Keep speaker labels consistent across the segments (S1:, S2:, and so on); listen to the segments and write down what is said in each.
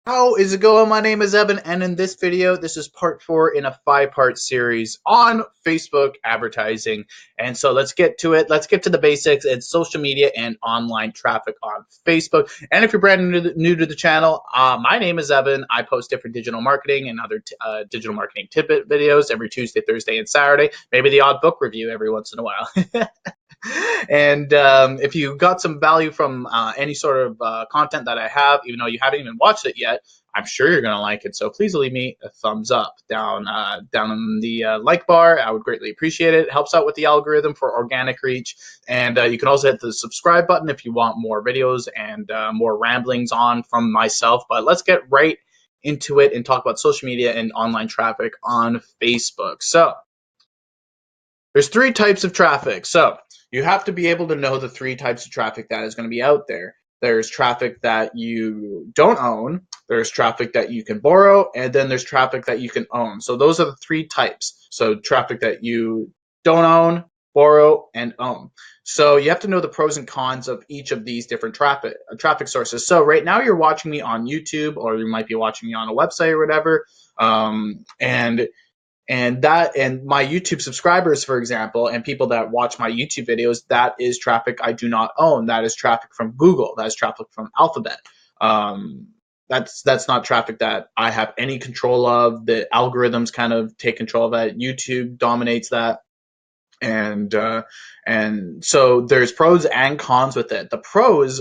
S1: How is it going? My name is Evan, and in this video, this is part 4 in a 5-part series on Facebook advertising. And so let's get to it. Let's get to the basics. It's social media and online traffic on Facebook. And if you're brand new to the channel, my name is Evan. I post different digital marketing and other digital marketing tidbit videos every Tuesday, Thursday, and Saturday. Maybe the odd book review every once in a while. And if you got some value from any sort of content that I have, even though you haven't even watched it yet, I'm sure you're gonna like it. So please leave me a thumbs up down in the like bar. I would greatly appreciate it. It helps out with the algorithm for organic reach. And you can also hit the subscribe button if you want more videos and more ramblings on from myself. But let's get right into it and talk about social media and online traffic on Facebook. So there's 3 types of traffic. So you have to be able to know the 3 types of traffic that is going to be out there. There's traffic that you don't own, there's traffic that you can borrow, and then there's traffic that you can own. So those are the 3 types. So traffic that you don't own, borrow, and own. So you have to know the pros and cons of each of these different traffic sources. So right now you're watching me on YouTube, or you might be watching me on a website or whatever. And my YouTube subscribers, for example, and people that watch my YouTube videos, that is traffic I do not own. That is traffic from Google. That is traffic from Alphabet. Um, that's not traffic that I have any control of. The algorithms kind of take control of that. YouTube dominates that, and so there's pros and cons with it. The pros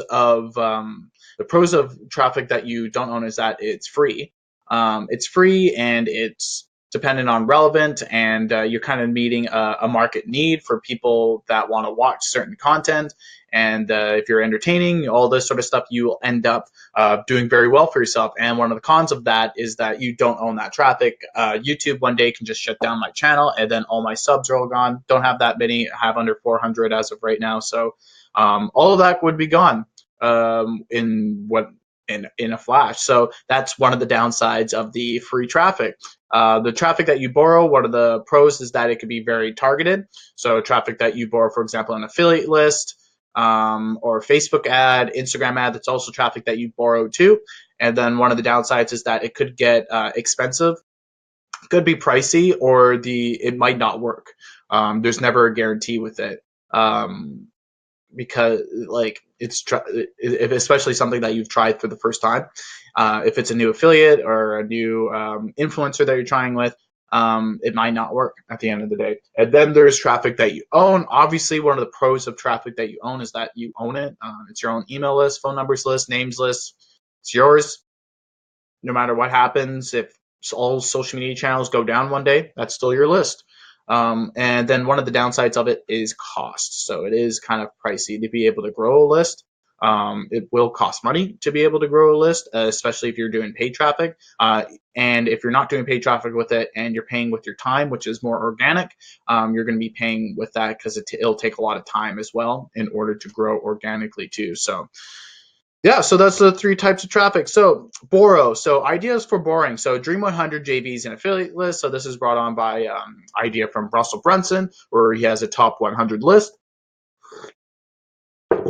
S1: of traffic that you don't own is that it's free. It's free and it's dependent on relevant, and you're kind of meeting a market need for people that want to watch certain content. And if you're entertaining, all this sort of stuff, you will end up doing very well for yourself. And one of the cons of that is that you don't own that traffic. YouTube one day can just shut down my channel, and then all my subs are all gone. Don't have that many. I have under 400 as of right now. So all of that would be gone in a flash. So that's one of the downsides of the free traffic. The traffic that you borrow, one of the pros is that it could be very targeted. So traffic that you borrow, for example, an affiliate list or a Facebook ad, Instagram ad, that's also traffic that you borrow too. And then one of the downsides is that it could get expensive, could be pricey, or it might not work. There's never a guarantee with it. Because like if especially something that you've tried for the first time, if it's a new affiliate or a new influencer that you're trying with, it might not work at the end of the day. And then there's traffic that you own. Obviously, one of the pros of traffic that you own is that you own it. It's your own email list, phone numbers list, names list. It's yours. No matter what happens, if all social media channels go down one day, that's still your list. And then one of the downsides of it is cost. So it is kind of pricey to be able to grow a list. It will cost money to be able to grow a list, especially if you're doing paid traffic. And if you're not doing paid traffic with it and you're paying with your time, which is more organic, you're going to be paying with that because it'll take a lot of time as well in order to grow organically too. So yeah, so that's the 3 types of traffic. So borrow. So ideas for borrowing. So Dream 100 JVs and affiliate list. So this is brought on by idea from Russell Brunson, where he has a top 100 list.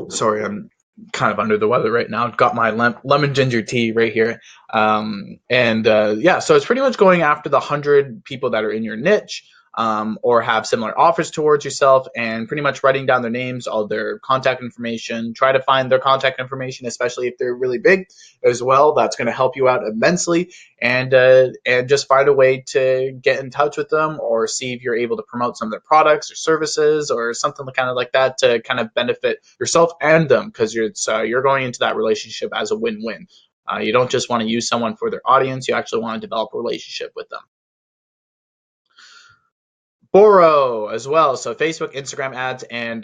S1: Sorry, I'm kind of under the weather right now. Got my lemon ginger tea right here. Yeah, so it's pretty much going after the 100 people that are in your niche, or have similar offers towards yourself, and pretty much writing down their names, all their contact information. Try to find their contact information, especially if they're really big as well. That's going to help you out immensely. And just find a way to get in touch with them, or see if you're able to promote some of their products or services or something kind of like that to kind of benefit yourself and them, because you're going into that relationship as a win-win. You don't just want to use someone for their audience, you actually want to develop a relationship with them. Borrow as well. So Facebook, Instagram ads, and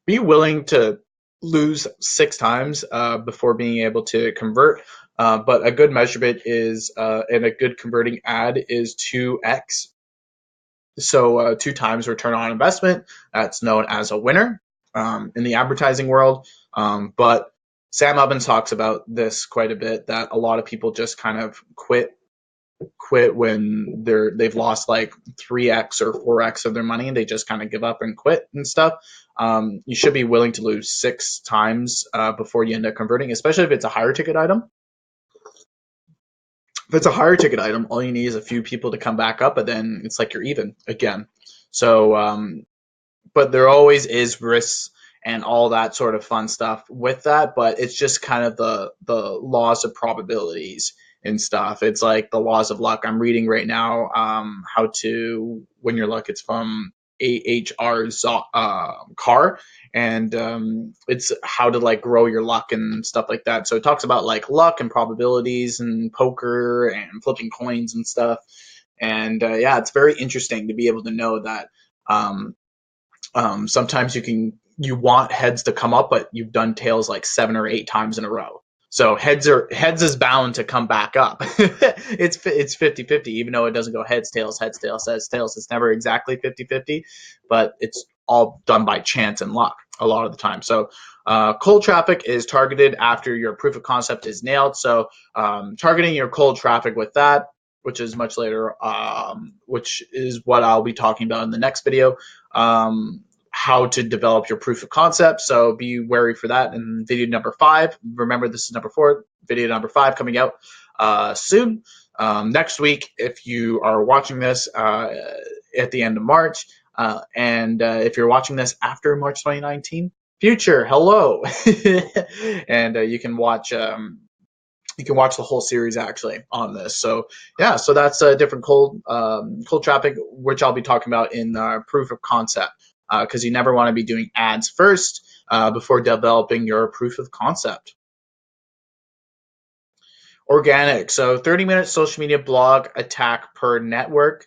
S1: be willing to lose 6 times before being able to convert. But a good measurement is, and a good converting ad is 2x. So 2 times return on investment. That's known as a winner in the advertising world. But Sam Evans talks about this quite a bit, that a lot of people just kind of quit when they've lost like 3x or 4x of their money, and they just kind of give up and quit and stuff. You should be willing to lose 6 times before you end up converting, especially if it's a higher ticket item. If it's a higher ticket item, all you need is a few people to come back up, and then it's like you're even again. So, but there always is risks and all that sort of fun stuff with that. But it's just kind of the laws of probabilities and stuff. It's like the laws of luck. I'm reading right now how to win your luck. It's from AHR Carr, and it's how to like grow your luck and stuff like that. So it talks about like luck and probabilities and poker and flipping coins and stuff. And yeah, it's very interesting to be able to know that um, sometimes you want heads to come up, but you've done tails like 7 or 8 times in a row. So heads is bound to come back up. It's 50-50, even though it doesn't go heads, tails, heads, tails. It's never exactly 50-50, but it's all done by chance and luck a lot of the time. So cold traffic is targeted after your proof of concept is nailed. So targeting your cold traffic with that, which is much later, which is what I'll be talking about in the next video. How to develop your proof of concept. So be wary for that in video number 5. Remember, this is number 4. Video number 5 coming out soon. Next week, if you are watching this at the end of March, and if you're watching this after March 2019, future, hello. And you can watch the whole series actually on this. So yeah, so that's a different cold traffic, which I'll be talking about in proof of concept, because you never want to be doing ads first before developing your proof of concept. Organic, so 30-minute social media blog attack per network,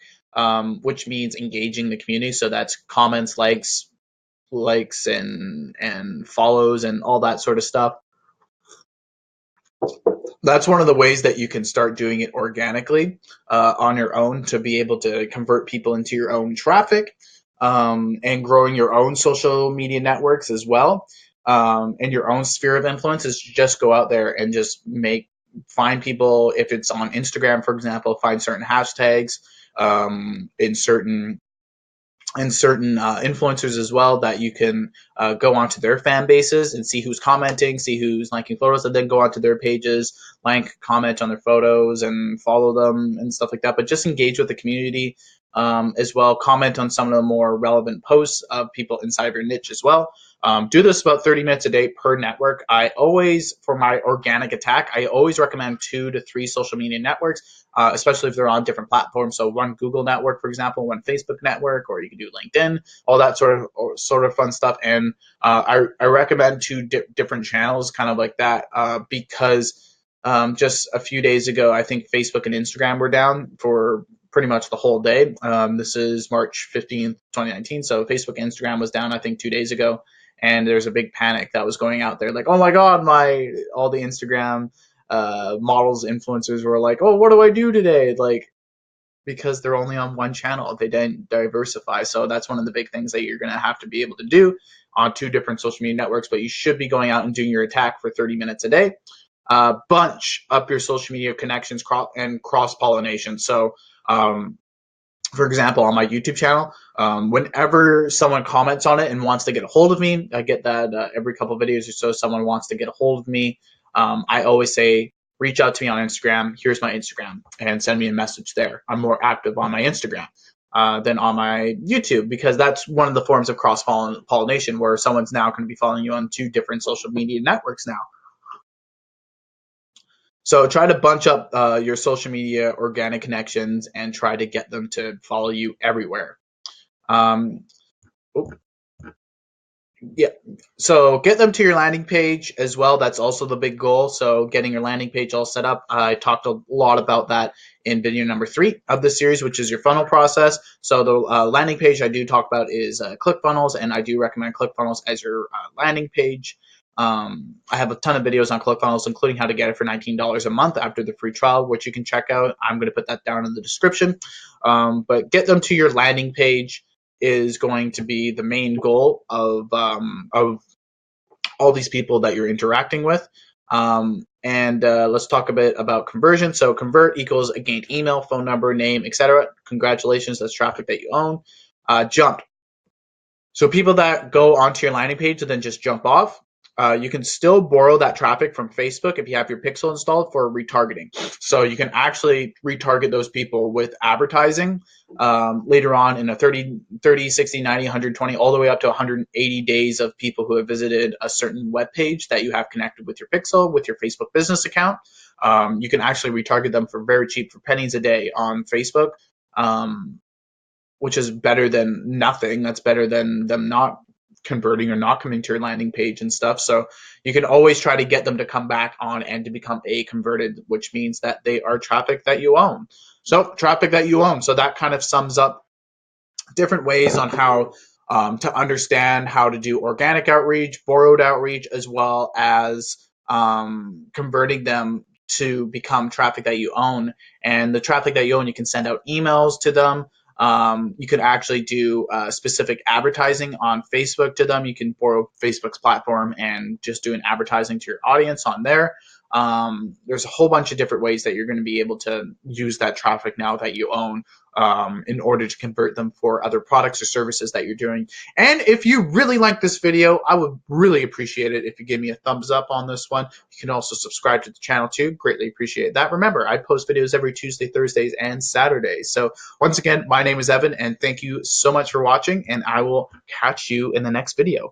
S1: which means engaging the community. So that's comments, likes and follows and all that sort of stuff. That's one of the ways that you can start doing it organically on your own to be able to convert people into your own traffic, and growing your own social media networks as well, and your own sphere of influence is just go out there and just find people. If it's on Instagram, for example, find certain hashtags in certain influencers as well that you can go onto their fan bases and see who's commenting, see who's liking photos, and then go onto their pages, like, comment on their photos, and follow them and stuff like that. But just engage with the community as well. Comment on some of the more relevant posts of people inside of your niche as well. Do this about 30 minutes a day per network. For my organic attack, I always recommend 2 to 3 social media networks, especially if they're on different platforms. So one Google network, for example, one Facebook network, or you can do LinkedIn, all that sort of fun stuff. And I recommend 2 different channels, kind of like that, because just a few days ago, I think Facebook and Instagram were down for pretty much the whole day. This is March 15th, 2019. So Facebook and Instagram was down, I think, 2 days ago. And there's a big panic that was going out there, like, oh my God, all the Instagram models, influencers were like, oh, what do I do today? Like, because they're only on one channel, they didn't diversify. So that's one of the big things that you're going to have to be able to do on 2 different social media networks. But you should be going out and doing your attack for 30 minutes a day. Bunch up your social media connections and cross pollination. So for example, on my YouTube channel, whenever someone comments on it and wants to get a hold of me, I get that every couple of videos or so, someone wants to get a hold of me. I always say, reach out to me on Instagram. Here's my Instagram, and send me a message there. I'm more active on my Instagram than on my YouTube, because that's one of the forms of cross pollination, where someone's now going to be following you on 2 different social media networks now. So try to bunch up your social media organic connections and try to get them to follow you everywhere. Yeah. So get them to your landing page as well. That's also the big goal. So getting your landing page all set up. I talked a lot about that in video number 3 of this series, which is your funnel process. So the landing page I do talk about is ClickFunnels, and I do recommend ClickFunnels as your landing page. I have a ton of videos on ClickFunnels, including how to get it for $19 a month after the free trial, which you can check out. I'm going to put that down in the description. But get them to your landing page is going to be the main goal of all these people that you're interacting with. And let's talk a bit about conversion. So convert equals a gained email, phone number, name, etc. Congratulations, that's traffic that you own. Jump. So people that go onto your landing page and then just jump off, you can still borrow that traffic from Facebook if you have your pixel installed for retargeting. So you can actually retarget those people with advertising later on in a 30, 60, 90, 120, all the way up to 180 days of people who have visited a certain web page that you have connected with your pixel, with your Facebook business account. You can actually retarget them for very cheap, for pennies a day on Facebook, which is better than nothing. That's better than them not converting or not coming to your landing page and stuff. So you can always try to get them to come back on and to become a converted, which means that they are traffic that you own. So traffic that you own. So that kind of sums up different ways on how to understand how to do organic outreach, borrowed outreach, as well as converting them to become traffic that you own. And the traffic that you own, you can send out emails to them. You can actually do specific advertising on Facebook to them. You can borrow Facebook's platform and just do an advertising to your audience on there. There's a whole bunch of different ways that you're going to be able to use that traffic now that you own in order to convert them for other products or services that you're doing. And if you really like this video, I would really appreciate it if you give me a thumbs up on this one. You can also subscribe to the channel too. Greatly appreciate that. Remember, I post videos every Tuesday, Thursdays, and Saturdays. So once again, my name is Evan, and thank you so much for watching, and I will catch you in the next video.